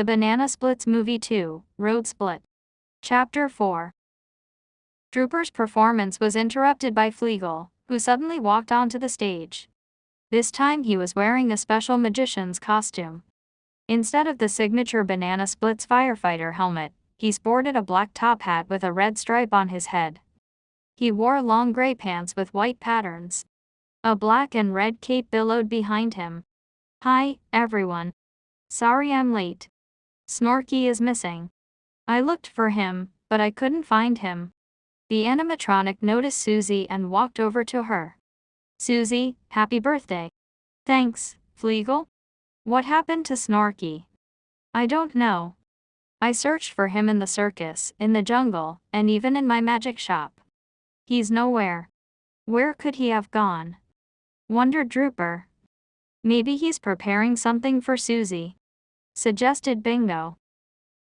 The Banana Splits Movie 2, Road Split. Chapter 4. Drooper's performance was interrupted by Fleagle, who suddenly walked onto the stage. This time he was wearing a special magician's costume. Instead of the signature Banana Splits firefighter helmet, he sported a black top hat with a red stripe on his head. He wore long gray pants with white patterns. A black and red cape billowed behind him. "Hi, everyone. Sorry I'm late. Snorky is missing. I looked for him, but I couldn't find him." The animatronic noticed Susie and walked over to her. "Susie, happy birthday." "Thanks, Fleagle. What happened to Snorky?" "I don't know. I searched for him in the circus, in the jungle, and even in my magic shop. He's nowhere. Where could he have gone?" wondered Drooper. "Maybe he's preparing something for Susie," suggested Bingo.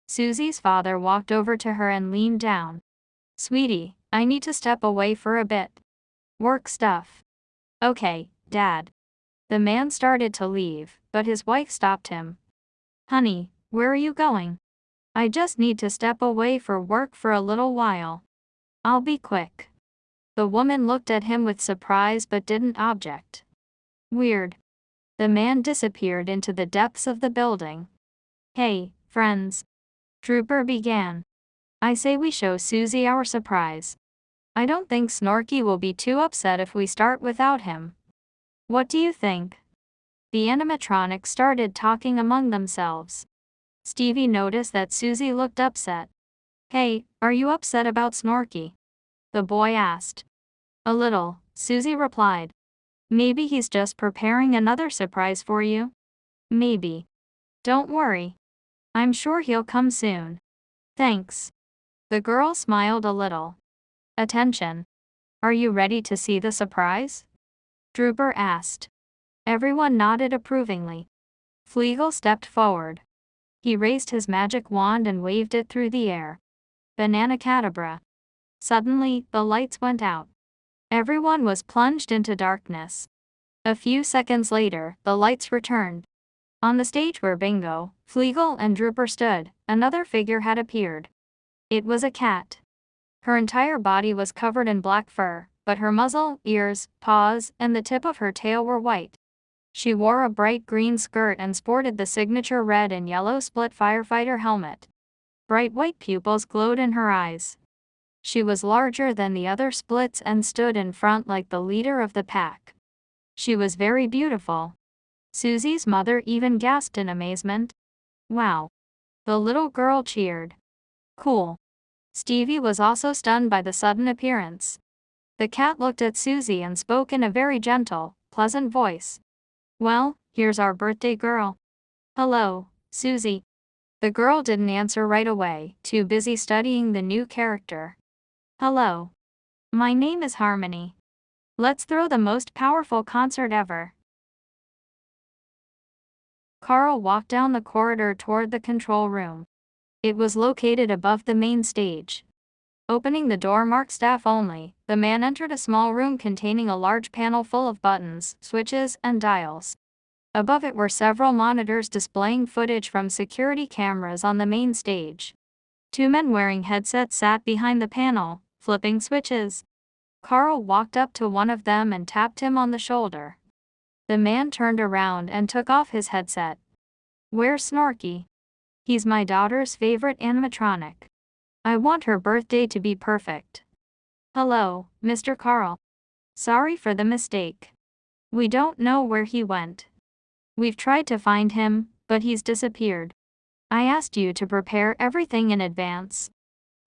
Susie's father walked over to her and leaned down. "Sweetie, I need to step away for a bit. Work stuff." "Okay, Dad." The man started to leave, but his wife stopped him. "Honey, where are you going?" "I just need to step away for work for a little while. I'll be quick." The woman looked at him with surprise but didn't object. Weird. The man disappeared into the depths of the building. "Hey, friends," Drooper began. "I say we show Susie our surprise. I don't think Snorky will be too upset if we start without him. What do you think?" The animatronics started talking among themselves. Stevie noticed that Susie looked upset. "Hey, are you upset about Snorky?" the boy asked. "A little," Susie replied. "Maybe he's just preparing another surprise for you." "Maybe. Don't worry. I'm sure he'll come soon." "Thanks." The girl smiled a little. "Attention. Are you ready to see the surprise?" Drooper asked. Everyone nodded approvingly. Fleagle stepped forward. He raised his magic wand and waved it through the air. Banana cadabra. Suddenly, the lights went out. Everyone was plunged into darkness. A few seconds later, the lights returned. On the stage where Bingo, Fleagle and Drooper stood, another figure had appeared. It was a cat. Her entire body was covered in black fur, but her muzzle, ears, paws, and the tip of her tail were white. She wore a bright green skirt and sported the signature red and yellow split firefighter helmet. Bright white pupils glowed in her eyes. She was larger than the other splits and stood in front like the leader of the pack. She was very beautiful. Susie's mother even gasped in amazement. "Wow." The little girl cheered. "Cool." Stevie was also stunned by the sudden appearance. The cat looked at Susie and spoke in a very gentle, pleasant voice. "Well, here's our birthday girl." "Hello, Susie." The girl didn't answer right away, too busy studying the new character. "Hello. My name is Harmony. Let's throw the most powerful concert ever." Carl walked down the corridor toward the control room. It was located above the main stage. Opening the door marked staff only, the man entered a small room containing a large panel full of buttons, switches, and dials. Above it were several monitors displaying footage from security cameras on the main stage. Two men wearing headsets sat behind the panel, flipping switches. Carl walked up to one of them and tapped him on the shoulder. The man turned around and took off his headset. "Where's Snorky?" "He's my daughter's favorite animatronic. I want her birthday to be perfect." "Hello, Mr. Carl. Sorry for the mistake. We don't know where he went. We've tried to find him, but he's disappeared. I asked you to prepare everything in advance."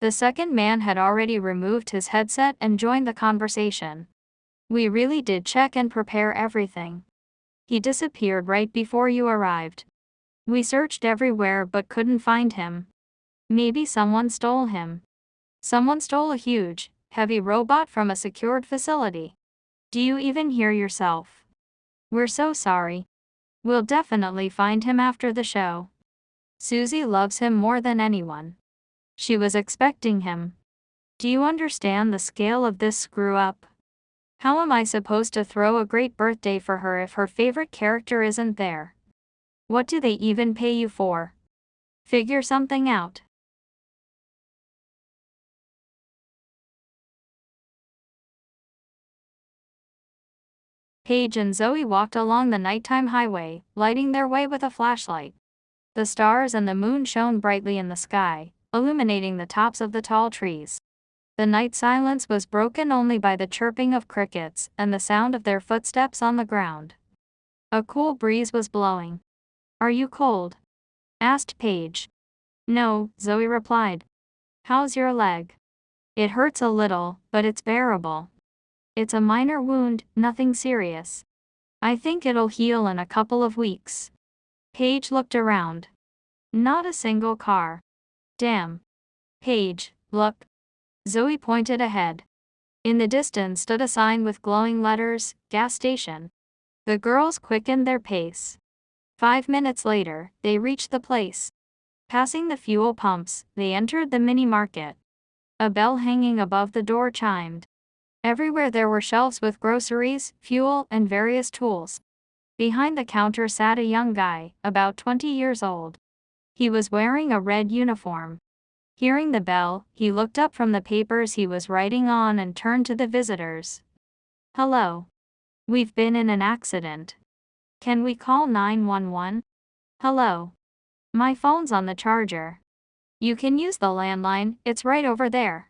The second man had already removed his headset and joined the conversation. "We really did check and prepare everything. He disappeared right before you arrived. We searched everywhere but couldn't find him. Maybe someone stole him. Someone stole a huge, heavy robot from a secured facility. Do you even hear yourself? We're so sorry. We'll definitely find him after the show." Susie loves him more than anyone. She was expecting him. Do you understand the scale of this screw-up? How am I supposed to throw a great birthday for her if her favorite character isn't there? What do they even pay you for? Figure something out. Paige and Zoe walked along the nighttime highway, lighting their way with a flashlight. The stars and the moon shone brightly in the sky, illuminating the tops of the tall trees. The night silence was broken only by the chirping of crickets and the sound of their footsteps on the ground. A cool breeze was blowing. "Are you cold?" asked Paige. "No," Zoe replied. "How's your leg?" "It hurts a little, but it's bearable. It's a minor wound, nothing serious. I think it'll heal in a couple of weeks." Paige looked around. Not a single car. "Damn. Paige, look." Zoe pointed ahead. In the distance stood a sign with glowing letters, "Gas station." The girls quickened their pace. 5 minutes later, they reached the place. Passing the fuel pumps, they entered the mini market. A bell hanging above the door chimed. Everywhere there were shelves with groceries, fuel, and various tools. Behind the counter sat a young guy, about 20 years old. He was wearing a red uniform. Hearing the bell, he looked up from the papers he was writing on and turned to the visitors. "Hello. We've been in an accident. Can we call 911? "Hello. My phone's on the charger. You can use the landline, it's right over there."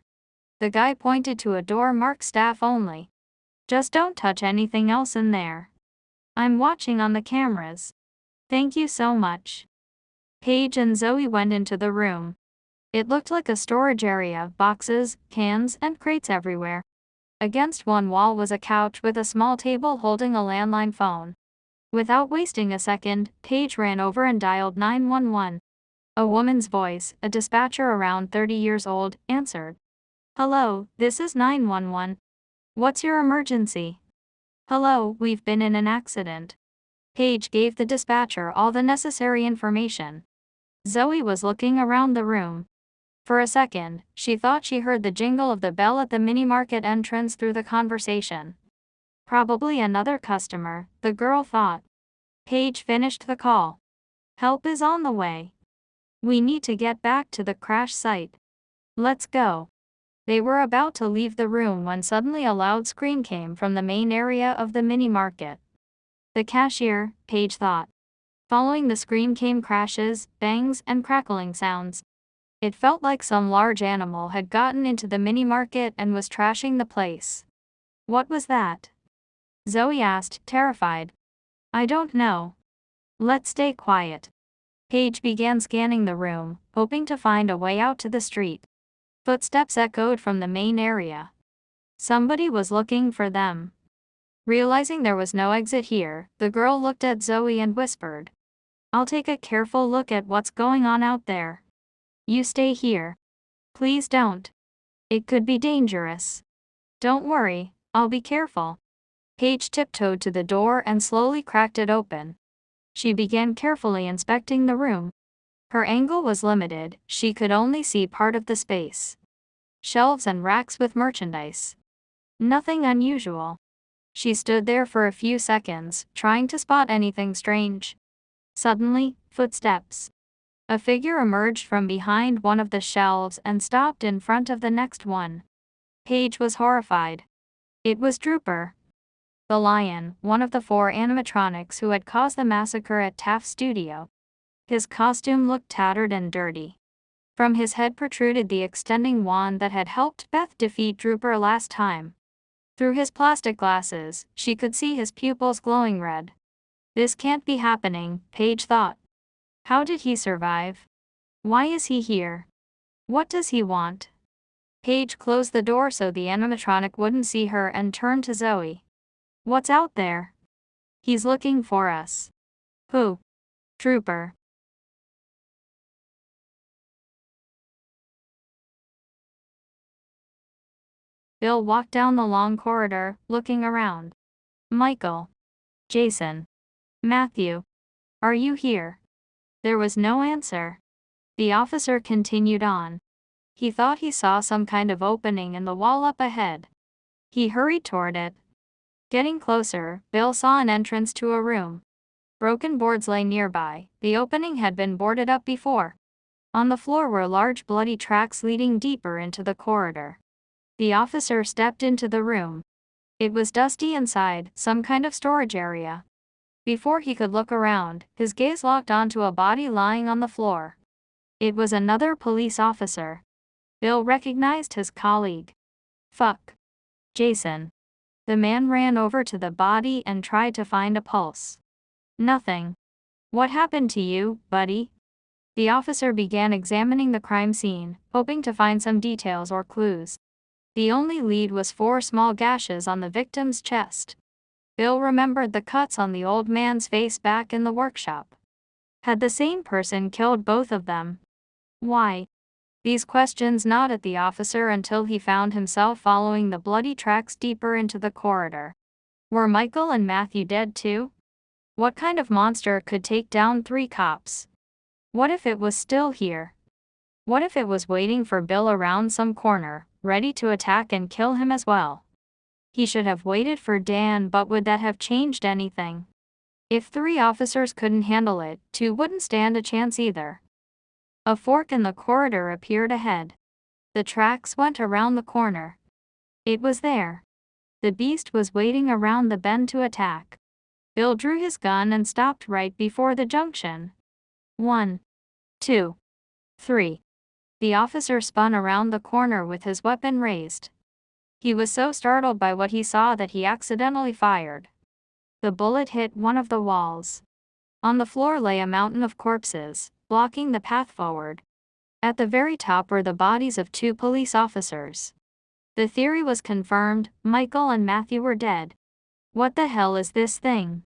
The guy pointed to a door marked "Staff Only." "Just don't touch anything else in there. I'm watching on the cameras." "Thank you so much." Paige and Zoe went into the room. It looked like a storage area, boxes, cans, and crates everywhere. Against one wall was a couch with a small table holding a landline phone. Without wasting a second, Paige ran over and dialed 911. A woman's voice, a dispatcher around 30 years old, answered. "Hello, this is 911. What's your emergency?" "Hello, we've been in an accident." Paige gave the dispatcher all the necessary information. Zoe was looking around the room. For a second, she thought she heard the jingle of the bell at the mini-market entrance through the conversation. Probably another customer, the girl thought. Paige finished the call. "Help is on the way. We need to get back to the crash site. Let's go." They were about to leave the room when suddenly a loud scream came from the main area of the mini-market. The cashier, Paige thought. Following the scream came crashes, bangs, and crackling sounds. It felt like some large animal had gotten into the mini-market and was trashing the place. "What was that?" Zoe asked, terrified. "I don't know. Let's stay quiet." Paige began scanning the room, hoping to find a way out to the street. Footsteps echoed from the main area. Somebody was looking for them. Realizing there was no exit here, the girl looked at Zoe and whispered. "I'll take a careful look at what's going on out there. You stay here. Please don't. It could be dangerous." "Don't worry, I'll be careful." Paige tiptoed to the door and slowly cracked it open. She began carefully inspecting the room. Her angle was limited, she could only see part of the space. Shelves and racks with merchandise. Nothing unusual. She stood there for a few seconds, trying to spot anything strange. Suddenly, footsteps. A figure emerged from behind one of the shelves and stopped in front of the next one. Paige was horrified. It was Drooper. The lion, one of the 4 animatronics who had caused the massacre at Taft's studio. His costume looked tattered and dirty. From his head protruded the extending wand that had helped Beth defeat Drooper last time. Through his plastic glasses, she could see his pupils glowing red. This can't be happening, Paige thought. How did he survive? Why is he here? What does he want? Paige closed the door so the animatronic wouldn't see her and turned to Zoe. "What's out there?" "He's looking for us." "Who?" "Drooper." Bill walked down the long corridor, looking around. "Michael. Jason. Matthew. Are you here?" There was no answer. The officer continued on. He thought he saw some kind of opening in the wall up ahead. He hurried toward it. Getting closer, Bill saw an entrance to a room. Broken boards lay nearby, the opening had been boarded up before. On the floor were large bloody tracks leading deeper into the corridor. The officer stepped into the room. It was dusty inside, some kind of storage area. Before he could look around, his gaze locked onto a body lying on the floor. It was another police officer. Bill recognized his colleague. "Fuck. Jason." The man ran over to the body and tried to find a pulse. "Nothing. What happened to you, buddy?" The officer began examining the crime scene, hoping to find some details or clues. The only lead was 4 small gashes on the victim's chest. Bill remembered the cuts on the old man's face back in the workshop. Had the same person killed both of them? Why? These questions gnawed at the officer until he found himself following the bloody tracks deeper into the corridor. Were Michael and Matthew dead too? What kind of monster could take down 3 cops? What if it was still here? What if it was waiting for Bill around some corner, ready to attack and kill him as well? He should have waited for Dan, but would that have changed anything? If 3 officers couldn't handle it, 2 wouldn't stand a chance either. A fork in the corridor appeared ahead. The tracks went around the corner. It was there. The beast was waiting around the bend to attack. Bill drew his gun and stopped right before the junction. 1, 2, 3. The officer spun around the corner with his weapon raised. He was so startled by what he saw that he accidentally fired. The bullet hit one of the walls. On the floor lay a mountain of corpses, blocking the path forward. At the very top were the bodies of 2 police officers. The theory was confirmed: Michael and Matthew were dead. What the hell is this thing?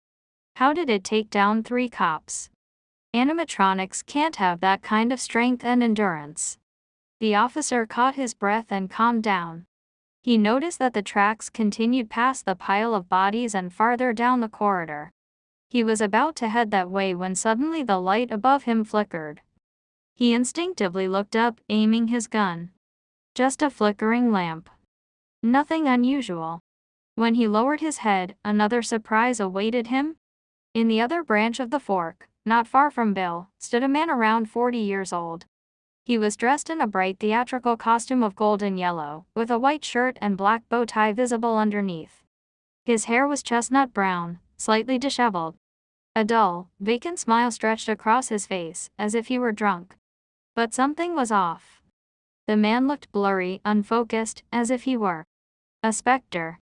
How did it take down 3 cops? Animatronics can't have that kind of strength and endurance. The officer caught his breath and calmed down. He noticed that the tracks continued past the pile of bodies and farther down the corridor. He was about to head that way when suddenly the light above him flickered. He instinctively looked up, aiming his gun. Just a flickering lamp. Nothing unusual. When he lowered his head, another surprise awaited him. In the other branch of the fork, not far from Bill, stood a man around 40 years old. He was dressed in a bright theatrical costume of gold and yellow, with a white shirt and black bow tie visible underneath. His hair was chestnut brown, slightly disheveled. A dull, vacant smile stretched across his face, as if he were drunk. But something was off. The man looked blurry, unfocused, as if he were a specter.